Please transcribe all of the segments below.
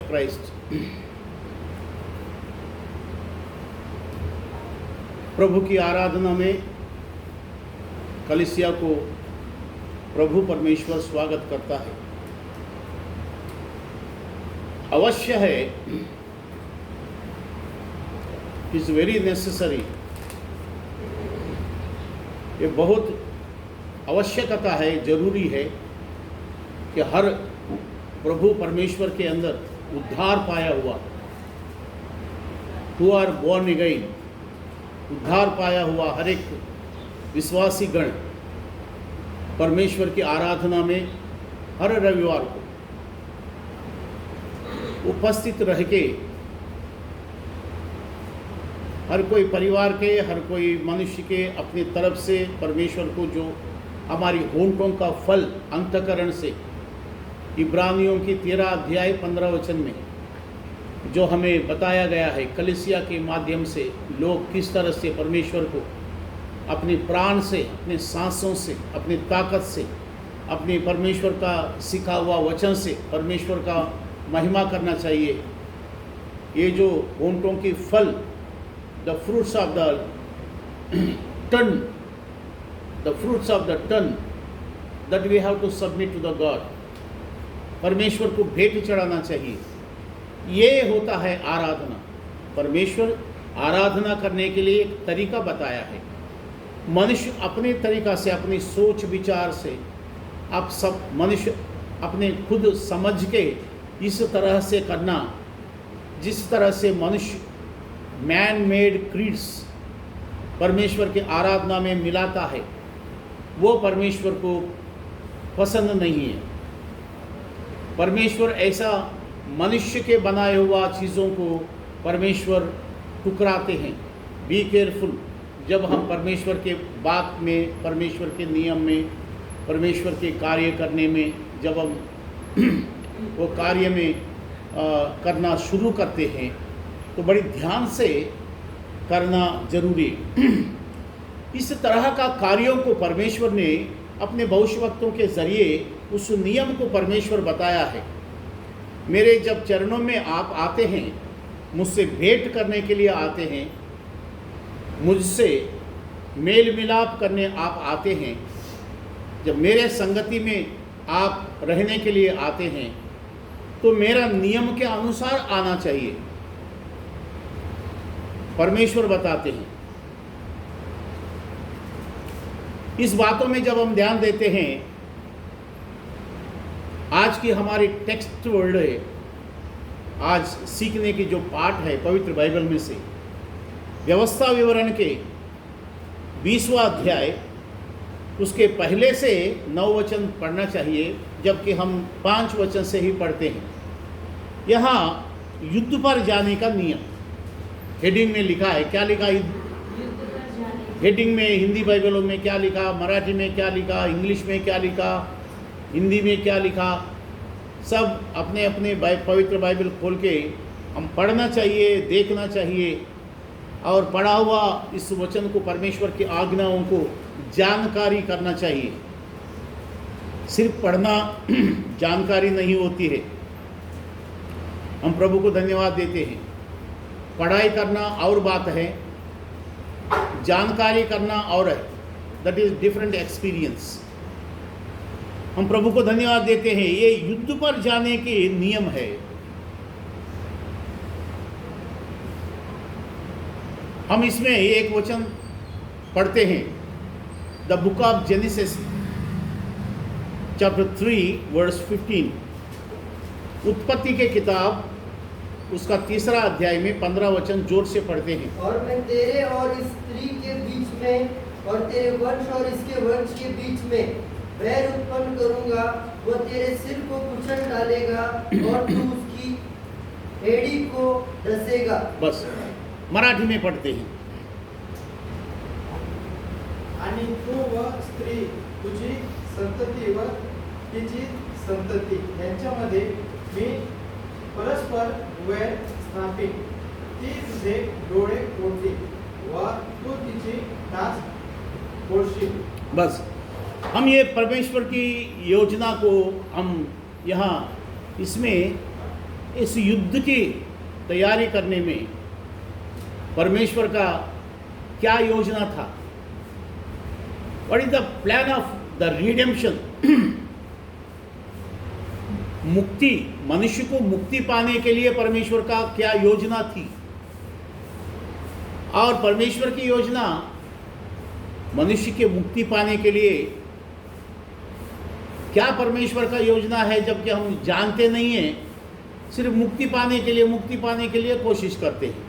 Christ, प्रभु की आराधना में कलीसिया को प्रभु परमेश्वर स्वागत करता है। अवश्य है, इज़ वेरी नेसेसरी, ये बहुत आवश्यकता है, जरूरी है कि हर प्रभु परमेश्वर के अंदर उद्धार पाया हुआ, हु आर बॉर्न अगेन, उद्धार पाया हुआ हर एक विश्वासी गण परमेश्वर की आराधना में हर रविवार को उपस्थित रह के, हर कोई परिवार के, हर कोई मनुष्य के अपनी तरफ से परमेश्वर को जो हमारी होंठों का फल अंतःकरण से, इब्रानियों की 13 अध्याय 15 वचन में जो हमें बताया गया है, कलीसिया के माध्यम से लोग किस तरह से परमेश्वर को अपने प्राण से, अपने सांसों से, अपनी ताकत से, अपने परमेश्वर का सिखा हुआ वचन से परमेश्वर का महिमा करना चाहिए। ये जो होंठों की फल, the fruits of the tongue, the fruits of the tongue that we have to submit to the God, परमेश्वर को भेंट चढ़ाना चाहिए। ये होता है आराधना। परमेश्वर आराधना करने के लिए एक तरीका बताया है। मनुष्य अपने तरीका से, अपनी सोच विचार से, आप सब मनुष्य अपने खुद समझ के इस तरह से करना, जिस तरह से मनुष्य मैन मेड क्रीड्स परमेश्वर के आराधना में मिलाता है, वो परमेश्वर को पसंद नहीं है। परमेश्वर ऐसा मनुष्य के बनाए हुआ चीज़ों को परमेश्वर टुकराते हैं। बी केयरफुल, जब हम परमेश्वर के बात में, परमेश्वर के नियम में, परमेश्वर के कार्य करने में, जब हम वो कार्य में करना शुरू करते हैं तो बड़ी ध्यान से करना जरूरी है। इस तरह का कार्यों को परमेश्वर ने अपने भविष्यवक्तों के जरिए उस नियम को परमेश्वर बताया है। मेरे जब चरणों में आप आते हैं, मुझसे भेंट करने के लिए आते हैं, मुझसे मेल मिलाप करने आप आते हैं, जब मेरे संगति में आप रहने के लिए आते हैं, तो मेरा नियम के अनुसार आना चाहिए, परमेश्वर बताते हैं। इस बातों में जब हम ध्यान देते हैं, आज की हमारी टेक्स्ट वर्ड है, आज सीखने की जो पाठ है पवित्र बाइबल में से, व्यवस्था विवरण के 20वां अध्याय, उसके पहले से 9 वचन पढ़ना चाहिए, जबकि हम 5 वचन से ही पढ़ते हैं। यहाँ युद्ध पर जाने का नियम हेडिंग में लिखा है। क्या लिखा हेडिंग में? हिंदी बाइबलों में क्या लिखा, मराठी में क्या लिखा, इंग्लिश में क्या लिखा, हिंदी में क्या लिखा, सब अपने अपने पवित्र बाइबल खोल के हम पढ़ना चाहिए, देखना चाहिए, और पढ़ा हुआ इस वचन को, परमेश्वर की आज्ञाओं को जानकारी करना चाहिए। सिर्फ पढ़ना जानकारी नहीं होती है। हम प्रभु को धन्यवाद देते हैं। पढ़ाई करना और बात है, जानकारी करना और है, दैट इज डिफरेंट एक्सपीरियंस। हम प्रभु को धन्यवाद देते हैं। ये युद्ध पर जाने के नियम है। हम इसमें एक वचन पढ़ते हैं, the book of Genesis chapter 3 verse 15, उत्पत्ति के किताब उसका 3रा अध्याय में 15 वचन जोर से पढ़ते हैं। और मैं तेरे और इस स्त्री के बीच में और तेरे वंश और इसके वंश के बीच में बैर उत्पन्न करूंगा, वो तेरे सिर को कुचल डालेगा और तू उसकी एड़ी को डसेगा। बस मराठी में पढ़ते हैं। आणि तू व स्त्री, तुझी संतती व तिची संतती यांच्यामध्ये मी परस्पर वैर स्थापित, ती तुझे डोळे फोडतील व तू तिची टाच फोडशील। बस हम ये परमेश्वर की योजना को हम यहाँ इसमें इस युद्ध की तैयारी करने में परमेश्वर का क्या योजना था? What is the plan of the redemption? मुक्ति, मनुष्य को मुक्ति पाने के लिए परमेश्वर का क्या योजना थी? और परमेश्वर की योजना मनुष्य के मुक्ति पाने के लिए क्या परमेश्वर का योजना है, जबकि हम जानते नहीं हैं, सिर्फ मुक्ति पाने के लिए कोशिश करते हैं।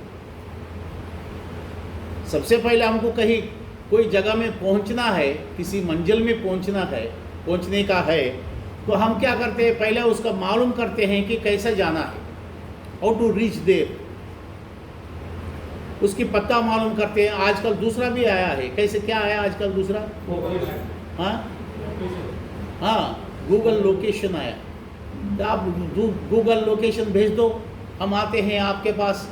सबसे पहले हमको कहीं कोई जगह में पहुंचना है, किसी मंजिल में पहुंचने का है, तो हम क्या करते हैं? पहले उसका मालूम करते हैं कि कैसे जाना है, हाउ टू रीच देयर, उसकी पता मालूम करते हैं। आजकल दूसरा भी आया है, कैसे क्या आया आजकल दूसरा? हाँ, गूगल लोकेशन आया। तो आप गूगल लोकेशन भेज दो, हम आते हैं आपके पास।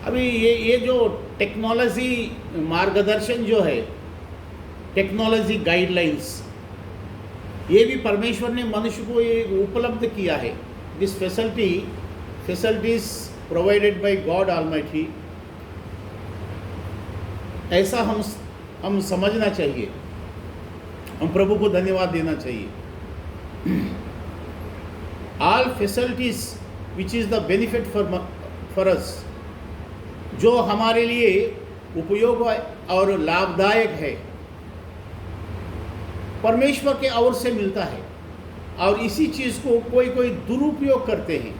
अभी ये जो टेक्नोलॉजी मार्गदर्शन जो है, टेक्नोलॉजी गाइडलाइंस, ये भी परमेश्वर ने मनुष्य को ये उपलब्ध किया है। This facilities provided by God almighty, ऐसा हम समझना चाहिए, हम प्रभु को धन्यवाद देना चाहिए। All facilities which is the benefit for us, जो हमारे लिए उपयोग और लाभदायक है, परमेश्वर के ओर से मिलता है। और इसी चीज़ को कोई दुरुपयोग करते हैं।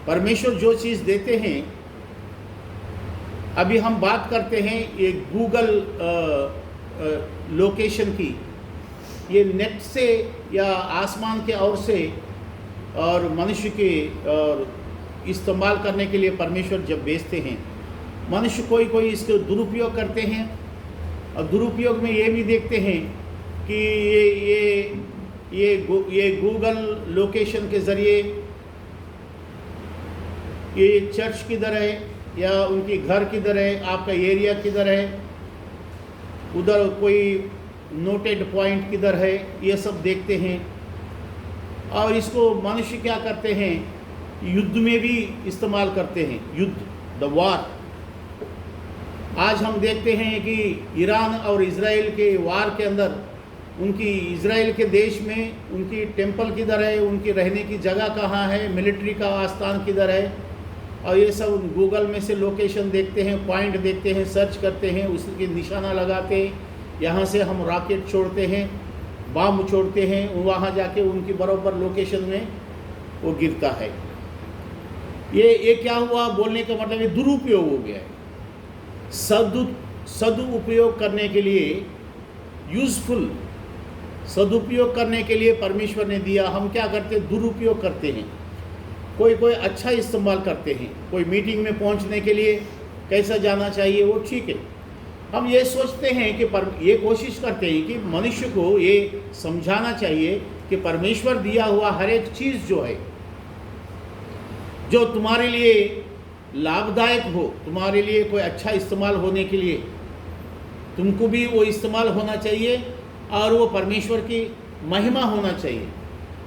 परमेश्वर जो चीज़ देते हैं, अभी हम बात करते हैं ये गूगल लोकेशन की, ये नेट से या आसमान के ओर से और मनुष्य के और इस्तेमाल करने के लिए परमेश्वर जब भेजते हैं, मनुष्य कोई इसके दुरुपयोग करते हैं। और दुरुपयोग में ये भी देखते हैं कि ये गूगल लोकेशन के ज़रिए ये चर्च किधर है या उनकी घर किधर है, आपका एरिया किधर है, उधर कोई नोटेड पॉइंट किधर है, ये सब देखते हैं। और इसको मनुष्य क्या करते हैं? युद्ध में भी इस्तेमाल करते हैं। युद्ध, द वार। आज हम देखते हैं कि ईरान और इज़राइल के वार के अंदर उनकी इज़राइल के देश में उनकी टेंपल किधर है, उनकी रहने की जगह कहाँ है, मिलिट्री का आस्थान किधर है, और ये सब गूगल में से लोकेशन देखते हैं, पॉइंट देखते हैं, सर्च करते हैं, उसके निशाना लगाते हैं। यहाँ से हम रॉकेट छोड़ते हैं, बम छोड़ते हैं, वहाँ जाके उनकी बराबर लोकेशन में वो गिरता है। ये क्या हुआ? बोलने का मतलब ये दुरुपयोग हो गया है। सदुपयोग करने के लिए, यूज़फुल सदुपयोग करने के लिए परमेश्वर ने दिया। हम क्या करते हैं? दुरुपयोग करते हैं। कोई अच्छा इस्तेमाल करते हैं। कोई मीटिंग में पहुंचने के लिए कैसा जाना चाहिए, वो ठीक है। हम ये सोचते हैं कि ये कोशिश करते हैं कि मनुष्य को ये समझाना चाहिए कि परमेश्वर दिया हुआ हर एक चीज़ जो है, जो तुम्हारे लिए लाभदायक हो, तुम्हारे लिए कोई अच्छा इस्तेमाल होने के लिए तुमको भी वो इस्तेमाल होना चाहिए और वो परमेश्वर की महिमा होना चाहिए।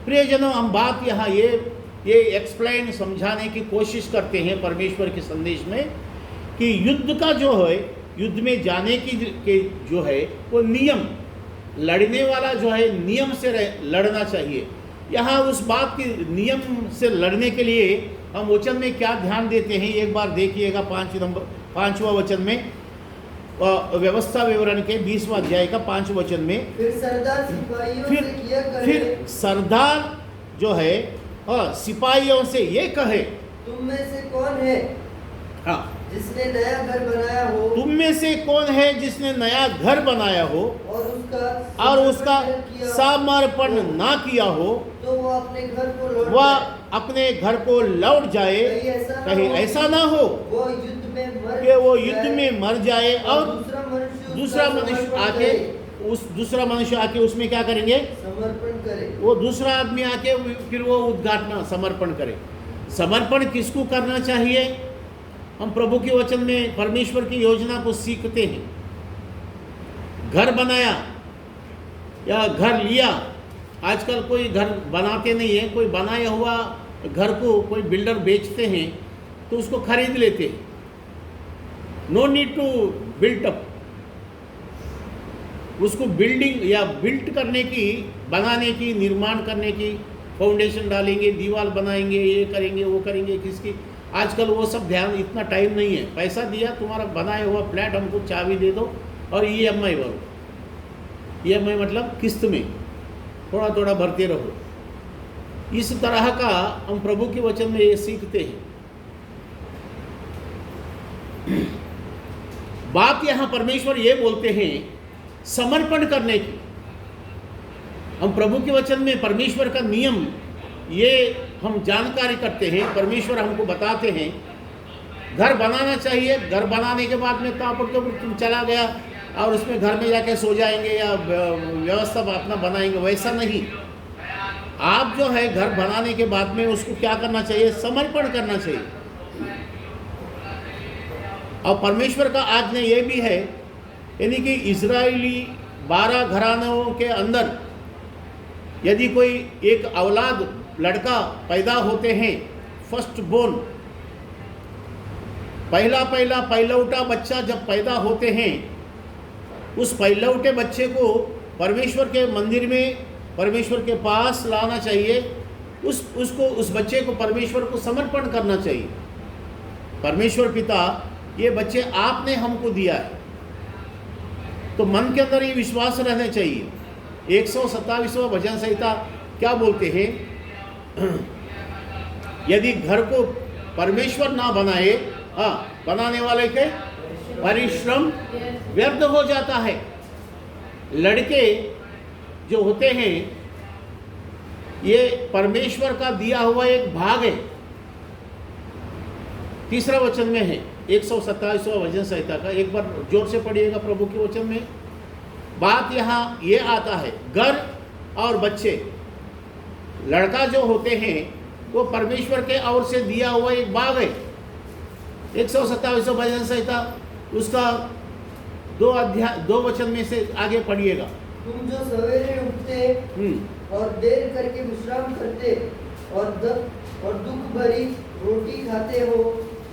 प्रियजनों, हम बात यहाँ ये एक्सप्लेन समझाने की कोशिश करते हैं परमेश्वर के संदेश में कि युद्ध का जो है, युद्ध में जाने की जो है वो नियम, लड़ने वाला जो है नियम से लड़ना चाहिए। यहाँ उस बात की नियम से लड़ने के लिए हम वचन में क्या ध्यान देते हैं, एक बार देखिएगा 5वां वचन में, व्यवस्था विवरण के 20वां अध्याय का 5वां वचन में। फिर सरदार सिपाहियों से यह कहे, फिर सरदार जो है सिपाहियों से ये कहे, तुम में से कौन है जिसने नया घर बनाया हो, तुम में से कौन है जिसने नया घर बनाया हो और उसका समर्पण ना किया हो, तो वह अपने घर को लौट जाए। कहीं ऐसा ना हो कि वो युद्ध में मर जाए और दूसरा मनुष्य आके उसमें क्या करेंगे? समर्पण करे। वो दूसरा आदमी आके फिर वो उद्घाटन समर्पण करे। समर्पण किसको करना चाहिए? हम प्रभु के वचन में परमेश्वर की योजना को सीखते हैं। घर बनाया या घर लिया, आजकल कोई घर बनाते नहीं है, कोई बनाया हुआ घर को कोई बिल्डर बेचते हैं तो उसको खरीद लेते हैं, no need to built up, उसको बिल्डिंग या बिल्ट करने की, बनाने की, निर्माण करने की, फाउंडेशन डालेंगे, दीवार बनाएंगे, ये करेंगे, वो करेंगे, किसकी आजकल वो सब ध्यान, इतना टाइम नहीं है। पैसा दिया, तुम्हारा बनाया हुआ फ्लैट हमको चाबी दे दो और EMI भरो। EMI मतलब किस्त में थोड़ा थोड़ा भरते रहो। इस तरह का हम प्रभु के वचन में ये सीखते हैं। बात यहाँ परमेश्वर ये बोलते हैं समर्पण करने की। हम प्रभु के वचन में परमेश्वर का नियम ये हम जानकारी करते हैं, परमेश्वर हमको बताते हैं। घर बनाना चाहिए, घर बनाने के बाद में ताबड़तोड़ तुम चला गया और उसमें घर में जाके सो जाएंगे या व्यवस्था अपना बनाएंगे, वैसा नहीं। आप जो है घर बनाने के बाद में उसको क्या करना चाहिए, समर्पण करना चाहिए। और परमेश्वर का आज्ञा ये भी है, यानी कि इजरायली 12 घरानों के अंदर यदि कोई एक औलाद लड़का पैदा होते हैं, फर्स्ट बोर्न, पहलौठा बच्चा जब पैदा होते हैं, उस पहलौठे बच्चे को परमेश्वर के मंदिर में, परमेश्वर के पास लाना चाहिए। उस बच्चे को परमेश्वर को समर्पण करना चाहिए। परमेश्वर पिता, ये बच्चे आपने हमको दिया है, तो मन के अंदर ये विश्वास रहना चाहिए। 127वां भजन संहिता क्या बोलते हैं, यदि घर को परमेश्वर ना बनाए, बनाने वाले के परिश्रम व्यर्थ हो जाता है। लड़के जो होते हैं ये परमेश्वर का दिया हुआ एक भाग है। 3रा वचन में है 127वां भजन संहिता का, एक बार जोर से पढ़िएगा प्रभु के वचन में। बात यहाँ ये आता है, घर और बच्चे, लड़का जो होते हैं वो परमेश्वर के ओर से दिया हुआ एक भाग है। 127वां भजन संहिता उसका 2 वचन में से आगे पढ़िएगा। तुम जो सवेरे उठते और देर करके विश्राम करते और दुख भरी रोटी खाते हो,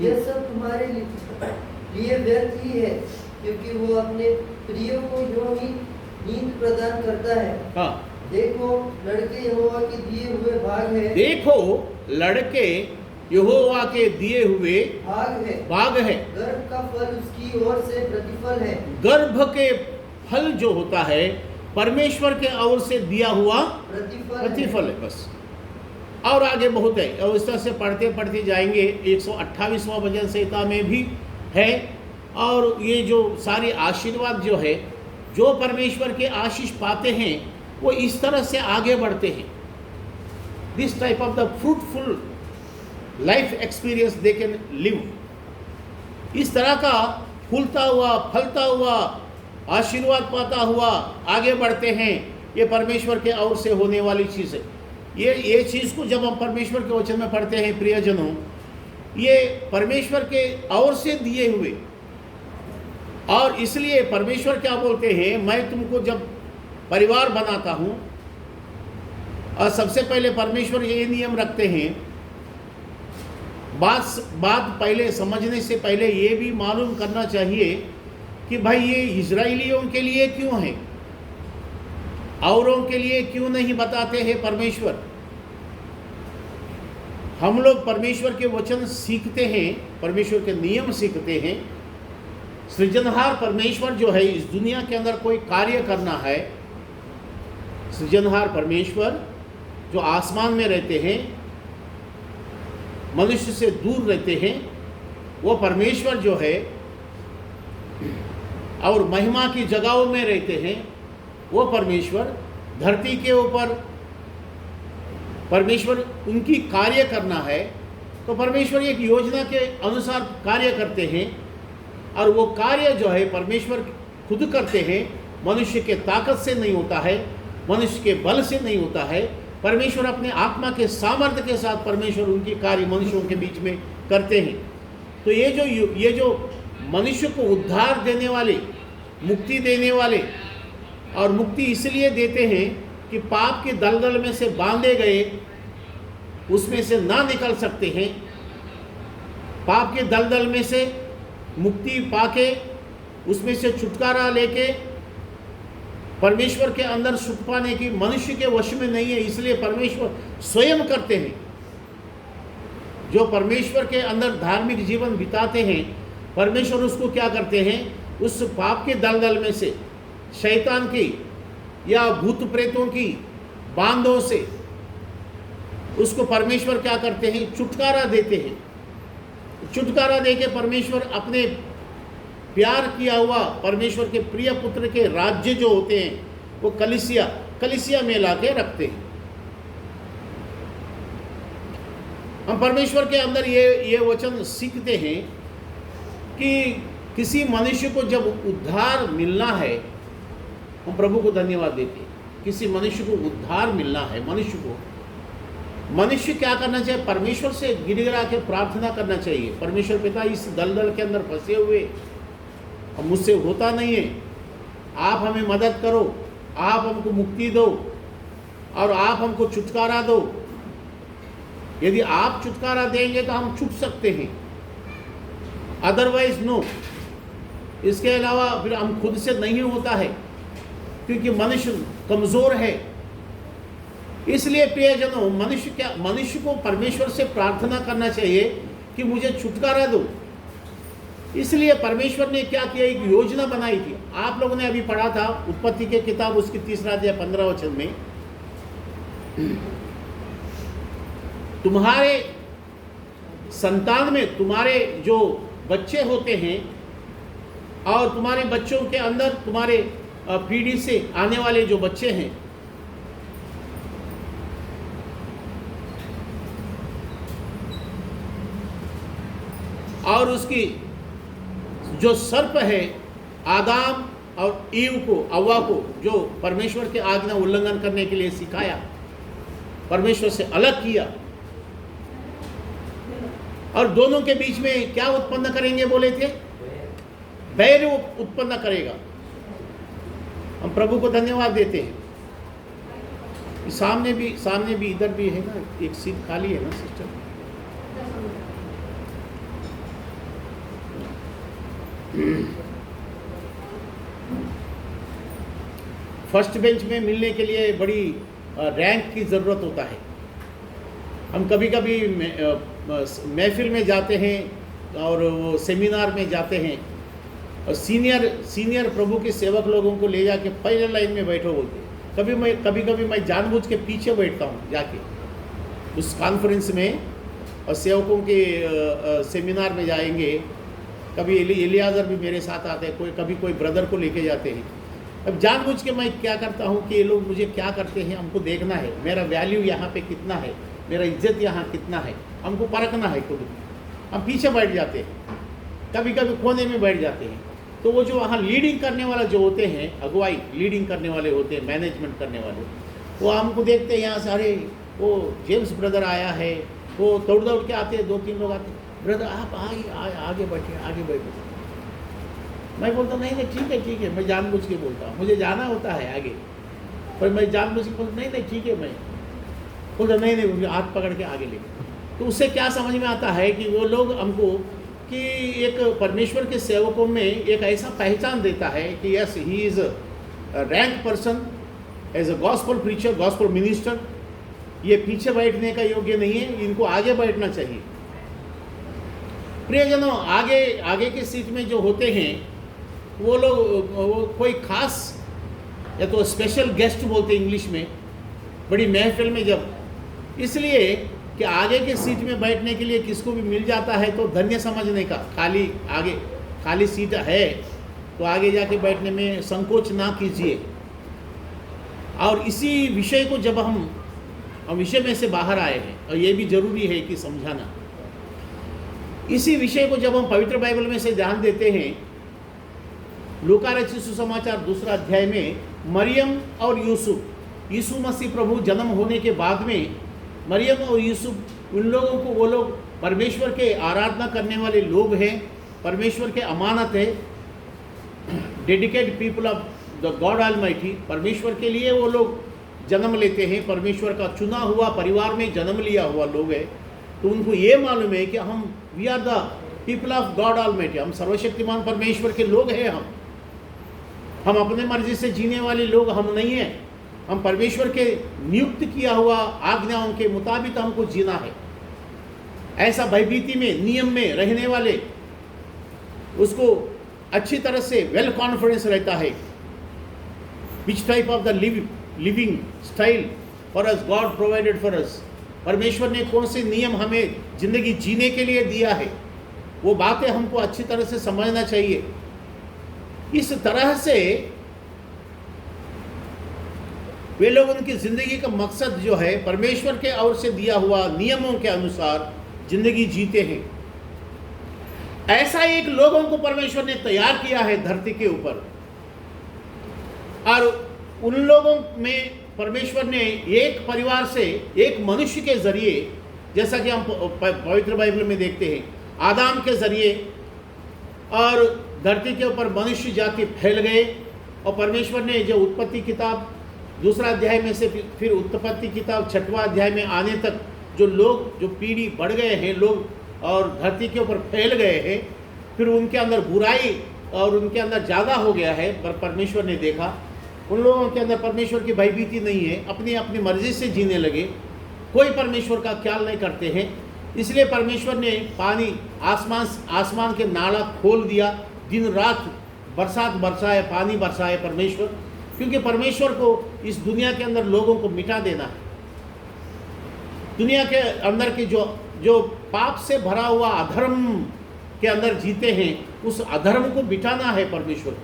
यह सब तुम्हारे लिए व्यर्थ ही है, क्योंकि वो अपने प्रियों को यूं ही नींद प्रदान करता है। हाँ, देखो लड़के यहोवा के दिए हुए भाग है, देखो लड़के यहोवा के दिए हुए भाग है। गर्भ का फल उसकी ओर से प्रतिफल है। गर्भ के फल जो होता है परमेश्वर के ओर से दिया हुआ प्रतिफल है, बस। और आगे बहुत है, और इस तरह से पढ़ते पढ़ते जाएंगे। 128वां भजन संहिता में भी है। और ये जो सारे आशीर्वाद जो है, जो परमेश्वर के आशीष पाते हैं, वो इस तरह से आगे बढ़ते हैं। This type of the fruitful life experience they can live. इस तरह का फूलता हुआ, फलता हुआ, आशीर्वाद पाता हुआ आगे बढ़ते हैं। ये परमेश्वर के ओर से होने वाली चीज़ है। ये चीज़ को जब हम परमेश्वर के वचन में पढ़ते हैं प्रियजनों, ये परमेश्वर के ओर से दिए हुए। और इसलिए परमेश्वर क्या बोलते हैं, मैं तुमको जब परिवार बनाता हूँ, और सबसे पहले परमेश्वर ये नियम रखते हैं। बात पहले समझने से पहले ये भी मालूम करना चाहिए कि भाई ये इजराइलियों के लिए क्यों है, औरों के लिए क्यों नहीं बताते हैं परमेश्वर। हम लोग परमेश्वर के वचन सीखते हैं, परमेश्वर के नियम सीखते हैं। सृजनहार परमेश्वर जो है, इस दुनिया के अंदर कोई कार्य करना है, सृजनहार परमेश्वर जो आसमान में रहते हैं, मनुष्य से दूर रहते हैं, वो परमेश्वर जो है और महिमा की जगहों में रहते हैं, वो परमेश्वर धरती के ऊपर परमेश्वर उनकी कार्य करना है। तो परमेश्वर एक योजना के अनुसार कार्य करते हैं, और वो कार्य जो है परमेश्वर खुद करते हैं। मनुष्य के ताकत से नहीं होता है, मनुष्य के बल से नहीं होता है। परमेश्वर अपने आत्मा के सामर्थ्य के साथ परमेश्वर उनकी कार्य मनुष्यों के बीच में करते हैं। तो ये जो मनुष्य को उद्धार देने वाले, मुक्ति देने वाले, और मुक्ति इसलिए देते हैं कि पाप के दलदल में से बांधे गए उसमें से ना निकल सकते हैं, पाप के दलदल में से मुक्ति पाके उसमें से छुटकारा लेके परमेश्वर के अंदर सुख पाने की मनुष्य के वश में नहीं है, इसलिए परमेश्वर स्वयं करते हैं। जो परमेश्वर के अंदर धार्मिक जीवन बिताते हैं, परमेश्वर उसको क्या करते हैं, उस पाप के दलदल में से, शैतान की या भूत प्रेतों की बांधों से उसको परमेश्वर क्या करते हैं, छुटकारा देते हैं। छुटकारा देके परमेश्वर अपने प्यार किया हुआ परमेश्वर के प्रिय पुत्र के राज्य जो होते हैं वो कलीसिया में लाके रखते हैं। हम परमेश्वर के अंदर ये वचन सीखते हैं कि किसी मनुष्य को जब उद्धार मिलना है, हम प्रभु को धन्यवाद देते हैं। किसी मनुष्य को उद्धार मिलना है, मनुष्य क्या करना चाहिए, परमेश्वर से गिड़गिड़ा के प्रार्थना करना चाहिए। परमेश्वर पिता, इस दलदल के अंदर फंसे हुए अब मुझसे होता नहीं है, आप हमें मदद करो, आप हमको मुक्ति दो और आप हमको छुटकारा दो। यदि आप छुटकारा देंगे तो हम छूट सकते हैं, अदरवाइज नो। इसके अलावा फिर हम खुद से नहीं होता है, क्योंकि मनुष्य कमज़ोर है। इसलिए प्रियजनों, मनुष्य को परमेश्वर से प्रार्थना करना चाहिए कि मुझे छुटकारा दो। इसलिए परमेश्वर ने क्या किया, एक योजना बनाई थी। आप लोगों ने अभी पढ़ा था उत्पत्ति के किताब उसकी 3 अध्याय 15 वचन में, तुम्हारे संतान में तुम्हारे जो बच्चे होते हैं और तुम्हारे बच्चों के अंदर तुम्हारे पीढ़ी से आने वाले जो बच्चे हैं, और उसकी जो सर्प है आदाम और ईव को, अव्वा को, जो परमेश्वर के आज्ञा उल्लंघन करने के लिए सिखाया, परमेश्वर से अलग किया, और दोनों के बीच में क्या उत्पन्न करेंगे बोले थे, बैर उत्पन्न करेगा। हम प्रभु को धन्यवाद देते हैं। सामने भी इधर भी है ना, एक सीट खाली है ना सिस्टर। फर्स्ट बेंच में मिलने के लिए बड़ी रैंक की ज़रूरत होता है। हम कभी कभी महफिल में जाते हैं और वो सेमिनार में जाते हैं, और सीनियर प्रभु के सेवक लोगों को ले जाके पहले लाइन में बैठो बोलते। कभी कभी मैं जानबूझ के पीछे बैठता हूँ जाके उस कॉन्फ्रेंस में, और सेवकों के सेमिनार में जाएंगे। कभी एलियाजर भी मेरे साथ आते हैं, कभी कोई ब्रदर को लेके जाते हैं। अब जानबूझ के मैं क्या करता हूँ कि ये लोग मुझे क्या करते हैं, हमको देखना है, मेरा वैल्यू यहाँ पे कितना है, मेरा इज्जत यहाँ कितना है, हमको परखना है खुद। हम पीछे बैठ जाते हैं, कभी कभी कोने में बैठ जाते हैं। तो वो जो वहाँ लीडिंग करने वाला जो होते हैं, अगुवाई लीडिंग करने वाले होते हैं, मैनेजमेंट करने वाले, वो हमको देखते हैं यहाँ सारे, वो जेम्स ब्रदर आया है, वो दौड़ के आते हैं, 2-3 लोग आते हैं, ब्रदर आप आगे बैठे। मैं बोलता नहीं ठीक है, मैं जानबूझ के बोलता हूँ, मुझे जाना होता है आगे, पर मैं जानबूझ के बोलता नहीं ठीक है, मैं बोलता नहीं मुझे हाथ पकड़ के आगे ले। तो उससे क्या समझ में आता है कि वो लोग हमको कि एक परमेश्वर के सेवकों में एक ऐसा पहचान देता है कि yes he is a rank person, as a gospel preacher, gospel minister. ये पीछे बैठने का योग्य नहीं है, इनको आगे बैठना चाहिए। प्रियजनों, आगे के सीट में जो होते हैं वो लोग कोई खास, या तो स्पेशल गेस्ट बोलते हैं इंग्लिश में, बड़ी महफिल में जब, इसलिए कि आगे के सीट में बैठने के लिए किसको भी मिल जाता है तो धन्य समझने का। खाली सीट है तो आगे जाके बैठने में संकोच ना कीजिए। और इसी विषय को जब हम विषय में से बाहर आए हैं, और ये भी जरूरी है कि समझाना, इसी विषय को जब हम पवित्र बाइबल में से ध्यान देते हैं, लूका रचित सुसमाचार 2 अध्याय में मरियम और यूसुफ, यीशु मसीह प्रभु जन्म होने के बाद में मरियम और यूसुफ, उन लोगों को, वो लोग परमेश्वर के आराधना करने वाले लोग हैं, परमेश्वर के अमानत है, dedicated people of the God almighty. परमेश्वर के लिए वो लोग जन्म लेते हैं, परमेश्वर का चुना हुआ परिवार में जन्म लिया हुआ लोग है, तो उनको ये मालूम है कि we are the people of God Almighty, हम सर्वशक्तिमान परमेश्वर के लोग हैं। हम अपने मर्जी से जीने वाले लोग हम नहीं हैं। हम परमेश्वर के नियुक्त किया हुआ आज्ञाओं के मुताबिक हमको जीना है। ऐसा भयभीति में, नियम में रहने वाले उसको अच्छी तरह से वेल कॉन्फिडेंस रहता है which type of the living style for us God provided for us. परमेश्वर ने कौन से नियम हमें जिंदगी जीने के लिए दिया है, वो बातें हमको अच्छी तरह से समझना चाहिए। इस तरह से वे लोग उनकी जिंदगी का मकसद जो है परमेश्वर के ओर से दिया हुआ नियमों के अनुसार जिंदगी जीते हैं। ऐसा एक लोगों को परमेश्वर ने तैयार किया है धरती के ऊपर, और उन लोगों में परमेश्वर ने एक परिवार से, एक मनुष्य के जरिए, जैसा कि हम पवित्र बाइबल में देखते हैं, आदम के जरिए और धरती के ऊपर मनुष्य जाति फैल गए। और परमेश्वर ने जो उत्पत्ति किताब 2 अध्याय में से फिर उत्पत्ति किताब 6वां अध्याय में आने तक जो लोग, जो पीढ़ी बढ़ गए हैं लोग और धरती के ऊपर फैल गए हैं, फिर उनके अंदर बुराई और उनके अंदर ज़्यादा हो गया है। पर परमेश्वर ने देखा उन लोगों के अंदर परमेश्वर की भयभीति नहीं है, अपनी अपनी मर्जी से जीने लगे, कोई परमेश्वर का ख्याल नहीं करते हैं। इसलिए परमेश्वर ने पानी, आसमान के नाला खोल दिया, दिन रात बरसात बरसाए, पानी बरसाए परमेश्वर, क्योंकि परमेश्वर को इस दुनिया के अंदर लोगों को मिटा देना है। दुनिया के अंदर के जो पाप से भरा हुआ अधर्म के अंदर जीते हैं, उस अधर्म को मिटाना है परमेश्वर।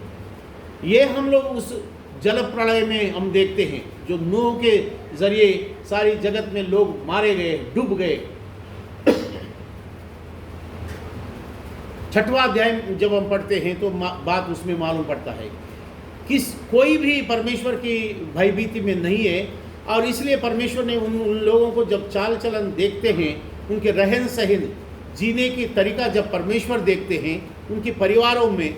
ये हम लोग उस जल प्रलय में हम देखते हैं, जो नूह के जरिए सारी जगत में लोग मारे गए, डूब गए। 6वां अध्याय जब हम पढ़ते हैं तो बात उसमें मालूम पड़ता है कोई भी परमेश्वर की भयभीति में नहीं है। और इसलिए परमेश्वर ने उन लोगों को जब चाल चलन देखते हैं, उनके रहन सहन, जीने की तरीका जब परमेश्वर देखते हैं, उनके परिवारों में,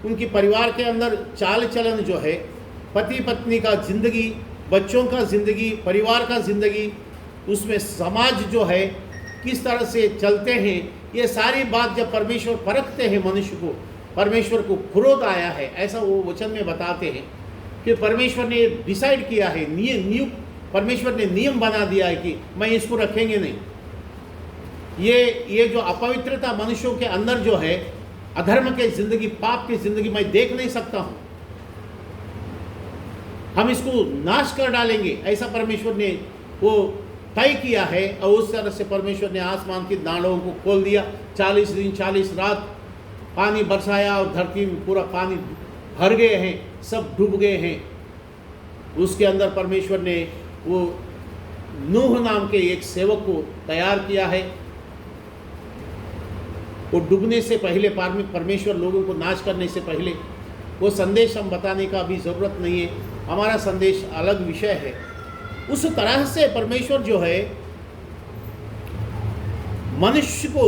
उनके परिवार के अंदर चाल चलन जो है, पति पत्नी का जिंदगी, बच्चों का जिंदगी, परिवार का जिंदगी, उसमें समाज जो है किस तरह से चलते हैं, ये सारी बात जब परमेश्वर परखते हैं मनुष्य को, परमेश्वर को क्रोध आया है, ऐसा वो वचन में बताते हैं कि परमेश्वर ने डिसाइड किया है, परमेश्वर ने नियम बना दिया है कि मैं इसको रखेंगे नहीं। ये जो अपवित्रता मनुष्यों के अंदर जो है, अधर्म के जिंदगी, पाप की जिंदगी मैं देख नहीं सकता हूं, हम इसको नाश कर डालेंगे, ऐसा परमेश्वर ने वो तय किया है। और उस तरह से परमेश्वर ने आसमान की नालों को खोल दिया, 40 दिन 40 रात पानी बरसाया और धरती में पूरा पानी भर गए हैं, सब डूब गए हैं। उसके अंदर परमेश्वर ने वो नूह नाम के एक सेवक को तैयार किया है। वो डूबने से पहले, परमेश्वर लोगों को नाश करने से पहले, वो संदेश हम बताने का भी ज़रूरत नहीं है, हमारा संदेश अलग विषय है। उस तरह से परमेश्वर जो है मनुष्य को,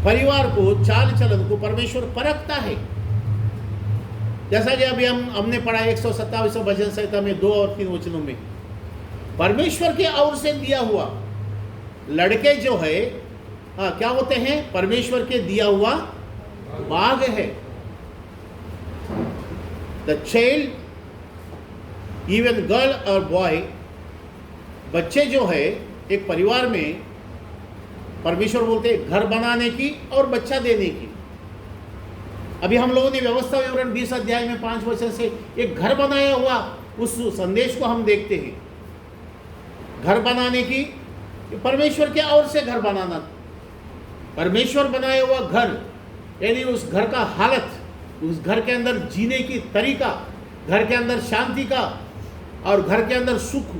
परिवार को, चाल चलन को परमेश्वर परखता है। जैसा कि अभी हमने पढ़ा 127 भजन संहिता में 2 और 3 वचनों में, परमेश्वर के ओर से दिया हुआ लड़के जो है क्या होते हैं? परमेश्वर के दिया हुआ बाग है। द चाइल्ड, इवन गर्ल और बॉय, बच्चे जो है एक परिवार में, परमेश्वर बोलते हैं घर बनाने की और बच्चा देने की। अभी हम लोगों ने व्यवस्था विवरण 20 अध्याय में 5 वचन से एक घर बनाया हुआ उस संदेश को हम देखते हैं। घर बनाने की, परमेश्वर के ओर से घर बनाना, परमेश्वर बनाया हुआ घर, यानी उस घर का हालत, उस घर के अंदर जीने की तरीका, घर के अंदर शांति का और घर के अंदर सुख,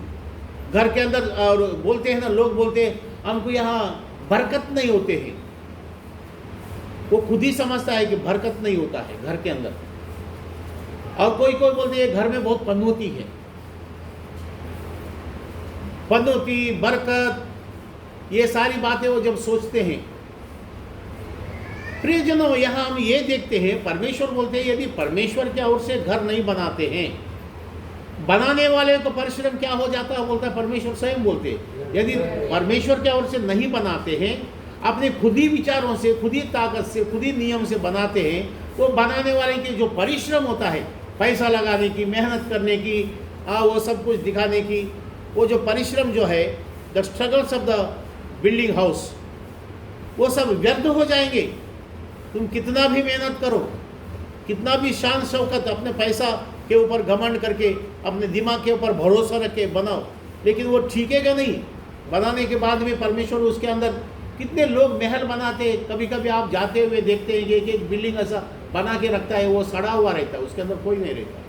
घर के अंदर, और बोलते हैं ना, लोग बोलते हैं हमको यहाँ बरकत नहीं होते हैं। वो खुद ही समझता है कि बरकत नहीं होता है घर के अंदर। और कोई बोलते हैं घर में बहुत पनौती है। पनौती, बरकत, ये सारी बातें वो जब सोचते हैं। प्रियजनों, यहाँ हम ये देखते हैं, परमेश्वर बोलते हैं यदि परमेश्वर की ओर से घर नहीं बनाते हैं बनाने वाले को परिश्रम क्या हो जाता है बोलता है परमेश्वर स्वयं बोलते हैं। यदि परमेश्वर की ओर से नहीं बनाते हैं, अपने खुद ही विचारों से, खुद ही ताकत से, खुद ही नियम से बनाते हैं, वो बनाने वाले की जो परिश्रम होता है, पैसा लगाने की, मेहनत करने की, वो सब कुछ दिखाने की, वो जो परिश्रम जो है, the struggles of the building house, वो सब व्यर्थ हो जाएंगे। तुम कितना भी मेहनत करो, कितना भी शान शौकत अपने पैसा के ऊपर घमंड करके, अपने दिमाग के ऊपर भरोसा रख के बनाओ, लेकिन वो ठीकेगा नहीं। बनाने के बाद में परमेश्वर उसके अंदर, कितने लोग महल बनाते हैं, कभी कभी आप जाते हुए देखते हैं कि एक बिल्डिंग ऐसा बना के रखता है, वो सड़ा हुआ रहता है, उसके अंदर कोई नहीं रहता।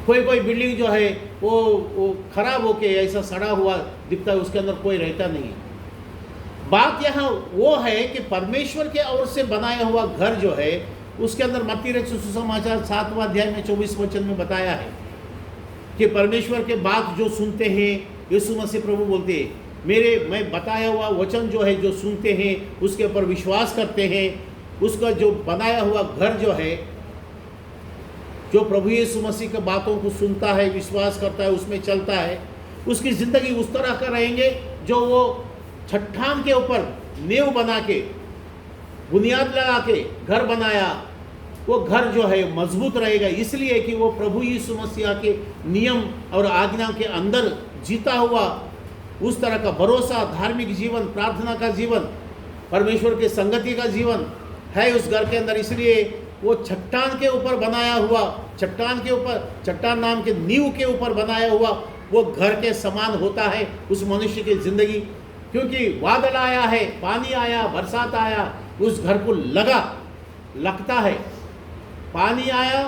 कोई बिल्डिंग जो है वो खराब होके ऐसा सड़ा हुआ दिखता है, उसके अंदर कोई रहता नहीं है। बात यहाँ वो है कि परमेश्वर के ओर से बनाया हुआ घर जो है, उसके अंदर मत्ती रचित सुसमाचार 7वां अध्याय में 24 वचन में बताया है कि परमेश्वर के बात जो सुनते हैं, यीशु मसीह प्रभु बोलते हैं, मैं बताया हुआ वचन जो है, जो सुनते हैं, उसके ऊपर विश्वास करते हैं, उसका जो बनाया हुआ घर जो है, जो प्रभु यीशु मसीह की बातों को सुनता है, विश्वास करता है, उसमें चलता है, उसकी ज़िंदगी उस तरह का रहेंगे जो वो चट्टान के ऊपर नींव बना के, बुनियाद लगा के घर बनाया, वो घर जो है मजबूत रहेगा, इसलिए कि वो प्रभु यीशु मसीह के नियम और आज्ञा के अंदर जीता हुआ उस तरह का भरोसा, धार्मिक जीवन, प्रार्थना का जीवन, परमेश्वर के संगति का जीवन है उस घर के अंदर। इसलिए वो चट्टान के ऊपर बनाया हुआ, चट्टान नाम के नींव के ऊपर बनाया हुआ वो घर के समान होता है उस मनुष्य की जिंदगी। क्योंकि बादल आया है, पानी आया, बरसात आया, उस घर को लगता है। पानी आया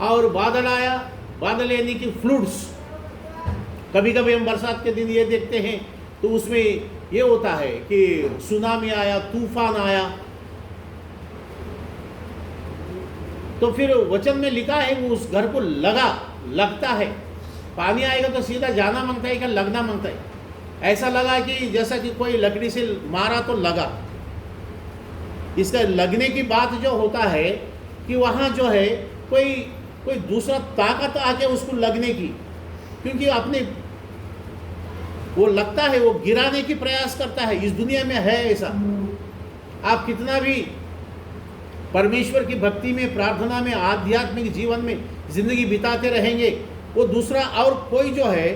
और बादल आया, बादल यानी कि फ्लूड्स। कभी कभी हम बरसात के दिन ये देखते हैं तो उसमें ये होता है कि सुनामी आया, तूफान आया, तो फिर वचन में लिखा है वो उस घर को लगता है। पानी आएगा तो सीधा जाना मांगता है कि लगना मांगता है। ऐसा लगा कि जैसा कि कोई लकड़ी से मारा तो लगा। इसका लगने की बात जो होता है कि वहाँ जो है कोई दूसरा ताकत आके उसको लगने की, क्योंकि अपने वो लगता है, वो गिराने की प्रयास करता है। इस दुनिया में है ऐसा। आप कितना भी परमेश्वर की भक्ति में, प्रार्थना में, आध्यात्मिक जीवन में जिंदगी बिताते रहेंगे, वो दूसरा और कोई जो है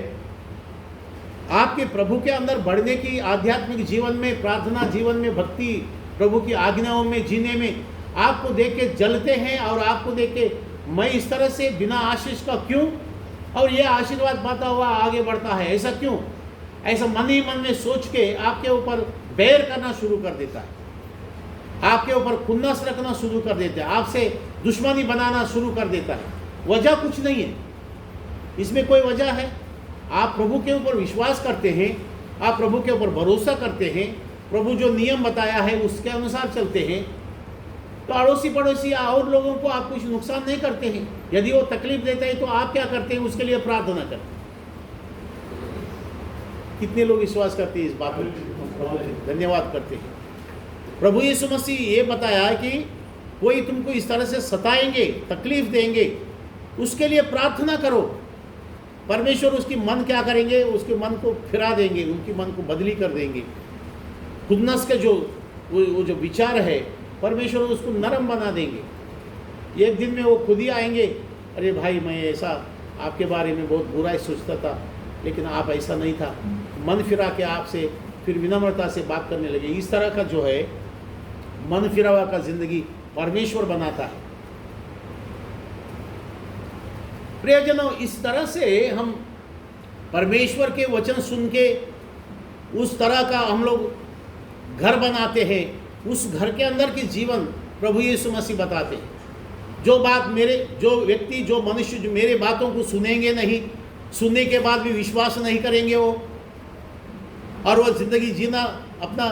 आपके प्रभु के अंदर बढ़ने की, आध्यात्मिक जीवन में, प्रार्थना जीवन में, भक्ति, प्रभु की आज्ञाओं में जीने में आपको देख के जलते हैं और आपको देख के मैं इस तरह से बिना आशीष का क्यों, और ये आशीर्वाद पाता हुआ आगे बढ़ता है, ऐसा क्यों? ऐसा मन ही मन में सोच के आपके ऊपर बैर करना शुरू कर देता है, आपके ऊपर खुन्नस रखना शुरू कर देता है, आपसे दुश्मनी बनाना शुरू कर देता है। वजह कुछ नहीं है, इसमें कोई वजह है? आप प्रभु के ऊपर विश्वास करते हैं, आप प्रभु के ऊपर भरोसा करते हैं, प्रभु जो नियम बताया है उसके अनुसार चलते हैं, तो अड़ोसी पड़ोसी और लोगों को आप कुछ नुकसान नहीं करते हैं। यदि वो तकलीफ देते हैं तो आप क्या करते हैं? उसके लिए प्रार्थना करते हैं। कितने लोग विश्वास करते हैं इस बात पर? धन्यवाद करते हैं। प्रभु यीशु मसीह ये बताया कि कोई तुमको इस तरह से सताएंगे, तकलीफ देंगे, उसके लिए प्रार्थना करो। परमेश्वर उसकी मन क्या करेंगे? उसके मन को फिरा देंगे, उनकी मन को बदली कर देंगे। खुन्नस के वो जो विचार है, परमेश्वर उसको नरम बना देंगे। एक दिन में वो खुद ही आएंगे, अरे भाई मैं ऐसा आपके बारे में बहुत बुरा ही सोचता था, लेकिन आप ऐसा नहीं था। मन फिरा के आपसे फिर विनम्रता से बात करने लगे। इस तरह का जो है मन फिरा हुआ का जिंदगी परमेश्वर बनाता है। प्रियजनों, इस तरह से हम परमेश्वर के वचन सुन के उस तरह का हम लोग घर बनाते हैं। उस घर के अंदर के जीवन प्रभु यीशु मसीह बताते हैं। जो व्यक्ति, जो मनुष्य जो मेरे बातों को सुनेंगे नहीं, सुनने के बाद भी विश्वास नहीं करेंगे वो, और वो जिंदगी जीना अपना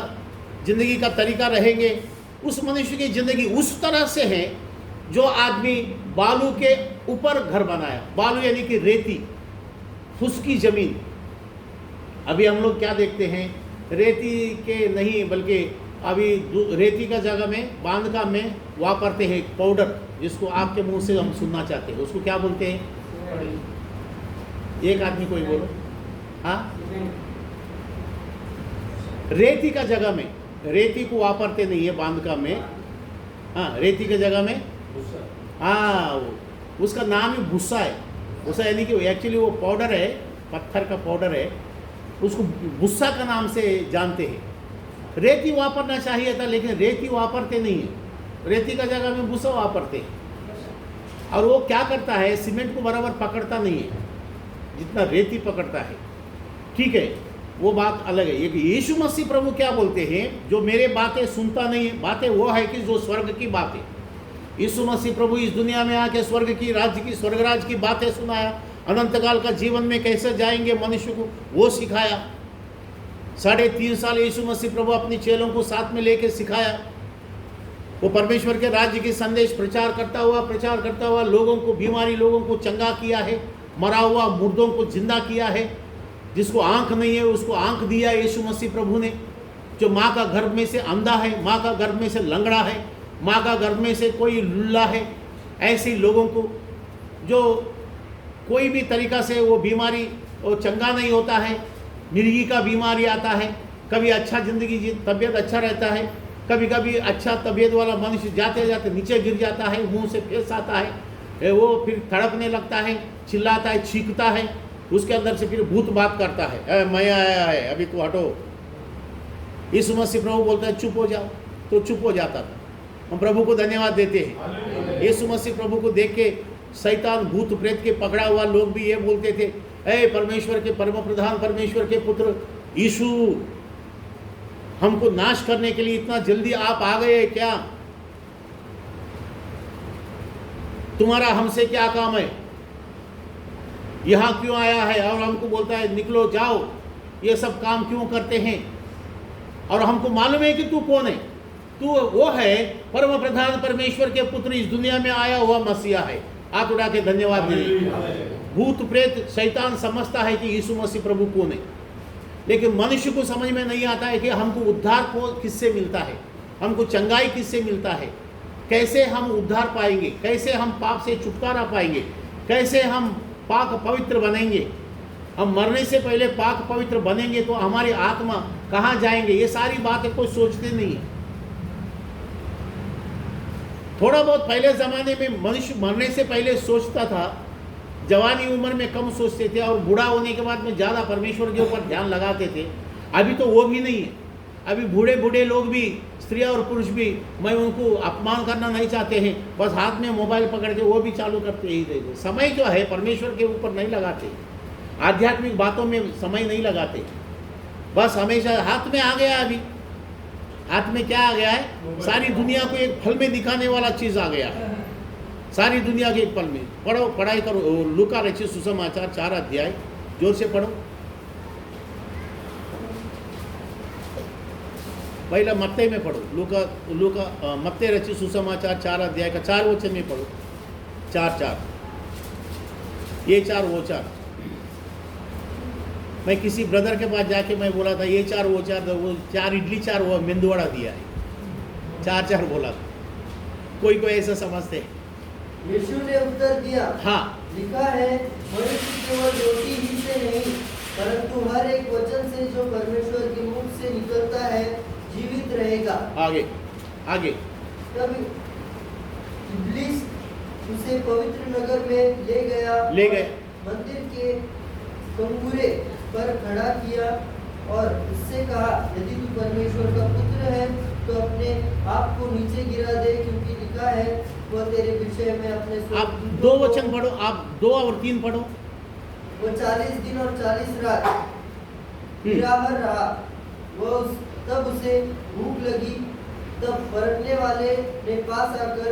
जिंदगी का तरीका रहेंगे, उस मनुष्य की जिंदगी उस तरह से है जो आदमी बालू के ऊपर घर बनाया। बालू यानी कि रेती, फुसकी जमीन। अभी हम लोग क्या देखते हैं, रेती के नहीं बल्कि अभी रेती का जगह में बांधकाम में वापरते हैं पाउडर, जिसको आपके मुंह से हम सुनना चाहते हैं। उसको क्या बोलते हैं? एक आदमी कोई बोलो। हाँ, रेती का जगह में, रेती को वापरते नहीं है बांधका में। हाँ, रेती के जगह में, हाँ, उसका नाम ही भूसा है। भूसा यानी कि एक्चुअली वो पाउडर है, पत्थर का पाउडर है, उसको भूसा का नाम से जानते हैं। रेती वापरना चाहिए था, लेकिन रेती वापरते नहीं है। रेती का जगह में भूसा वापरते हैं। और वो क्या करता है, सीमेंट को बराबर पकड़ता नहीं है जितना रेती पकड़ता है। ठीक है, वो बात अलग है। एक यीशु मसीह प्रभु क्या बोलते हैं, जो मेरे बातें सुनता नहीं है, बातें वो है कि जो स्वर्ग की बातें। यीशु मसीह प्रभु इस दुनिया में आके स्वर्ग की राज्य की, स्वर्गराज की बातें सुनाया। अनंत काल का जीवन में कैसे जाएंगे मनुष्य को, वो सिखाया। 3.5 साल यीशु मसीह प्रभु अपने चेलों को साथ में लेके सिखाया। वो परमेश्वर के राज्य की संदेश प्रचार करता हुआ लोगों को, बीमारी लोगों को चंगा किया है, मरा हुआ मुर्दों को जिंदा किया है। जिसको आंख नहीं है उसको आंख दिया यीशु मसीह प्रभु ने। जो माँ का गर्भ में से अंधा है, माँ का गर्भ में से लंगड़ा है, माँ का गर्भ में से कोई लुल्ला है, ऐसे लोगों को जो कोई भी तरीका से वो बीमारी वो चंगा नहीं होता है, मिर्गी का बीमारी आता है, कभी अच्छा ज़िंदगी तबीयत अच्छा रहता है, कभी कभी अच्छा तबीयत वाला मनुष्य जाते जाते नीचे गिर जाता है, मुंह से फेंस आता है, वो फिर तड़पने लगता है, चिल्लाता है, चीखता है, उसके अंदर से फिर भूत बात करता है, मैं आया है, अभी तू हटो। यीशु मसीह प्रभु बोलता है चुप हो जाओ, तो चुप हो जाता था। हम प्रभु को धन्यवाद देते हैं। यीशु मसीह प्रभु को देख के शैतान भूत प्रेत के पकड़ा हुआ लोग भी ये बोलते थे, ऐ परमेश्वर के परम प्रधान, परमेश्वर के पुत्र यीशु, हमको नाश करने के लिए इतना जल्दी आप आ गए क्या? तुम्हारा हमसे क्या काम है? यहाँ क्यों आया है? और हमको बोलता है निकलो जाओ, ये सब काम क्यों करते हैं? और हमको मालूम है कि तू कौन है। तू वो है परम प्रधान परमेश्वर के पुत्र, इस दुनिया में आया हुआ मसीहा है। हाथ उठा के धन्यवाद दें। भूत प्रेत शैतान समझता है कि यीशु मसीह प्रभु कौन है, लेकिन मनुष्य को समझ में नहीं आता है कि हमको उद्धार को किससे मिलता है, हमको चंगाई किससे मिलता है, कैसे हम उद्धार पाएंगे, कैसे हम पाप से छुटकारा पाएंगे, कैसे हम पाक पवित्र बनेंगे। हम मरने से पहले पाक पवित्र बनेंगे तो हमारी आत्मा कहाँ जाएंगे, ये सारी बातें कोई सोचते नहीं है। थोड़ा बहुत पहले ज़माने में मनुष्य मरने से पहले सोचता था, जवानी उम्र में कम सोचते थे और बूढ़ा होने के बाद में ज़्यादा परमेश्वर के ऊपर ध्यान लगाते थे। अभी तो वो भी नहीं है। अभी बूढ़े बूढ़े लोग भी, स्त्रियाँ और पुरुष भी, मैं उनको अपमान करना नहीं चाहते हैं, बस हाथ में मोबाइल पकड़ के वो भी चालू करते ही देखो। समय जो है परमेश्वर के ऊपर नहीं लगाते, आध्यात्मिक बातों में समय नहीं लगाते, बस हमेशा हाथ में आ गया। अभी हाथ में क्या आ गया है? सारी दुनिया को एक फल में दिखाने वाला चीज़ आ गया है। सारी दुनिया के एक पल में। पढ़ो, पढ़ाई करो। लूका रचित सुसमाचार 4 अध्याय, जोर से पढ़ो। पहला मत्ते में पढ़ो। लूका मत्ते रचित सुसमाचार 4 अध्याय का 4 वचन में पढ़ो। 4 ये 4 वो 4। मैं किसी ब्रदर के पास जाके मैं बोला था ये 4 वो 4, वो 4 इडली 4 वो मेंदू वड़ा दिया है। 4 बोला था। कोई ऐसा समझते हैं। यीशु ने उत्तर दिया, हाँ, लिखा है मनुष्य केवल रोटी ही से नहीं परंतु हर एक वचन से जो परमेश्वर के मुख से निकलता है जीवित रहेगा। आगे तब इब्लीस उसे पवित्र नगर में ले गए, मंदिर के कंगूरे पर खड़ा किया और उससे कहा, यदि तू परमेश्वर का पुत्र है तो अपने आप को नीचे गिरा दे, क्योंकि लिखा है वह तेरे विषय में अपने। आप 2 वचन पढ़ो, आप 2 और 3 पढ़ो। वो 40 दिन और 40 रात निराहार रहा। तब उसे भूख लगी। तब परखने वाले ने पास आकर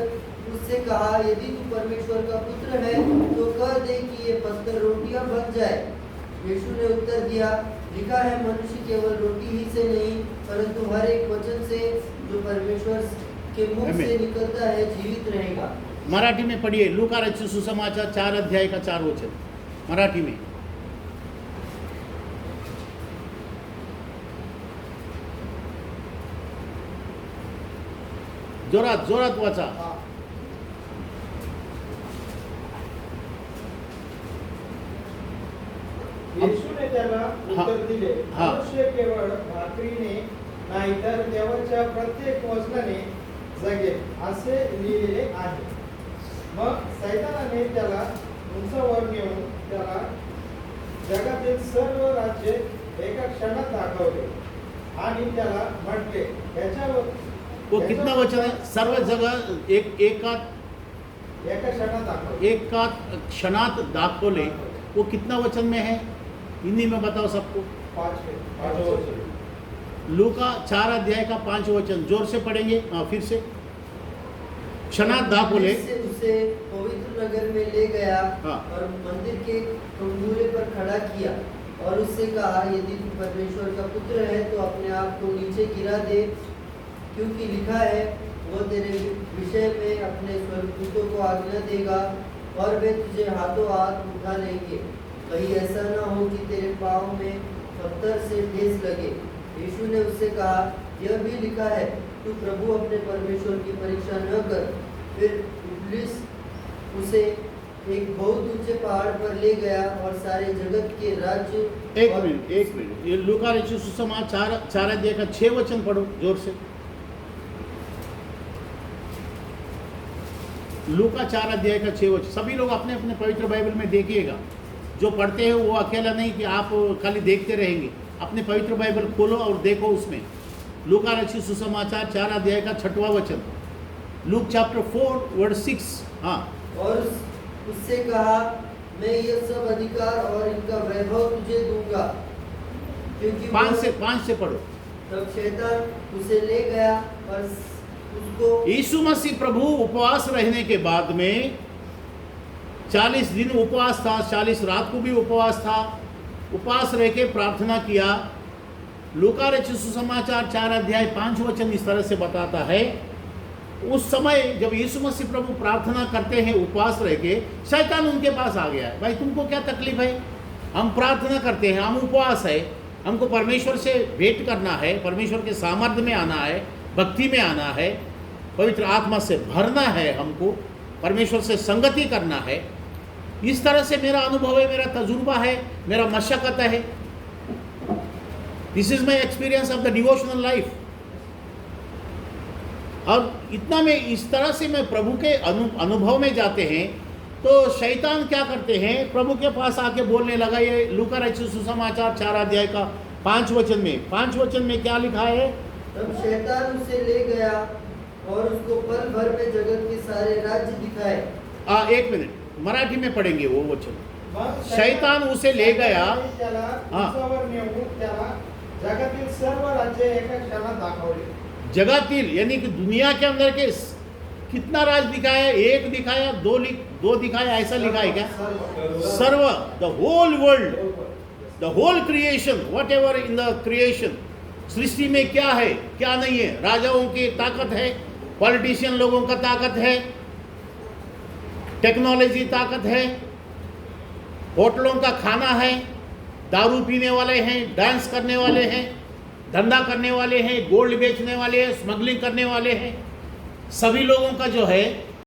उससे कहा, यदि तू परमेश्वर का पुत्र है तो कह दे कि ये पत्थर रोटियां बन जाए। यीशु ने उत्तर दिया, लिखा है मनुष्य केवल रोटी ही से नहीं परंतु हर एक वचन से जो परमेश्वर के मुख से निकलता है जीवित रहेगा। मराठी में पढ़िए। लूका रचित सुसमाचार 4 अध्याय का 4 वचन मराठी में। जोरात जोरात वाचा। त्याला हा. उत्तर दिले, हा. मनुष्य केवळ भाकरीने नाही तर देवाच्या प्रत्येक वचनाने जगेल असे लिहिलेले आहे. मग सैतानाने त्याला उंचावर नेऊन त्याला जगातील सर्व राज्य एका क्षणात दाखवले आणि त्याला म्हटले, याच्यावर वो कितना वचन है? सर्व जगह एका क्षणात दाखवले. एका क्षणात दाखवले. वो कितना वचन में है? हिंदी में बताओ सबको. 5 लूका 4 अध्याय का 5 वचन जोर से पढ़ेंगे. फिर से. क्षणात दाखवले. से उसे पवित्र नगर में ले गया हाँ. और मंदिर के खंभूरे पर खड़ा किया और उससे कहा, यदि तू परमेश्वर का पुत्र है तो अपने आप को नीचे गिरा दे, क्योंकि लिखा है, वो तेरे विषय में अपने स्वर्गदूतों को आज्ञा देगा और वे तुझे हाथों हाथ उठा लेंगे, कहीं ऐसा ना हो कि तेरे पाँव में पत्थर से ठेस लगे. यीशु ने उससे कहा, यह भी लिखा है, तू प्रभु अपने परमेश्वर की परीक्षा न कर. फिर इब्लीस उसे एक बहुत ऊंचे पहाड़ पर ले गया और सारे जगत के राज्य. एक मिनट. ये लूका रचित सुसमाचार 4 अध्याय का 6 वचन पढ़ो जोर से. लूका 4 अध्याय का 6 वचन. सभी लोग अपने अपने पवित्र बाइबल में देखिएगा. जो पढ़ते हैं वो अकेला नहीं कि आप खाली देखते रहेंगे. अपने पवित्र बाइबल खोलो और देखो उसमें. लूका रचित सुसमाचार 4 अध्याय का 6वां वचन. Luke chapter 4 verse 6. हाँ. और उससे कहा, मैं यह सब अधिकार और इनका वैभव तुझे दूंगा, क्योंकि 5 से पढ़ो. तब शैतान उसे ले गया और उसको. यीशु मसीह प्रभु उपवास रहने के बाद में 40 दिन उपवास था, 40 रात को भी उपवास था. उपवास रह के प्रार्थना किया. लूका रचित सुसमाचार 4 अध्याय 5 वचन इस तरह से बताता है, उस समय जब यीशु मसीह प्रभु प्रार्थना करते हैं उपवास रह के, शैतान उनके पास आ गया है. भाई तुमको क्या तकलीफ है? हम प्रार्थना करते हैं, हम उपवास है, हमको परमेश्वर से भेंट करना है, परमेश्वर के सामर्थ्य में आना है, भक्ति में आना है, पवित्र आत्मा से भरना है, हमको परमेश्वर से संगति करना है. इस तरह से मेरा अनुभव है, मेरा तजुर्बा है, मेरा मशक्कत है. This is my experience of the devotional life. और इतना में इस तरह से मैं प्रभु के अनुभव में जाते हैं तो शैतान क्या करते हैं, प्रभु के पास आके बोलने लगा. ये लूका रचित सुसमाचार 4 अध्याय का 5 वचन में. 5 वचन में क्या लिखा है? तब शैतान उसे ले गया और उसको पल भर में जगत के सारे राज्य दिखाए. 1 मिनट मराठी में पढ़ेंगे वो वचन. मग शैतान उसे ले गया. त्याला हा. उंचावर नेऊन त्याला जगातील सर्व राज्य एका क्षणात दाखवले. जगातील यानी कि दुनिया के अंदर के कितना राज दिखाया? 1 दिखाया, 2 दिखाया, ऐसा लिखा है क्या? Serve. The whole world, the whole creation, whatever in the creation. सृष्टि में क्या है क्या नहीं है. राजाओं की ताकत है, पॉलिटिशियन लोगों का ताकत है, टेक्नोलॉजी ताकत है, होटलों का खाना है, दारू पीने वाले हैं, डांस करने वाले हैं, धंधा करने वाले हैं, गोल्ड बेचने वाले हैं, स्मगलिंग करने वाले हैं. सभी लोगों का जो है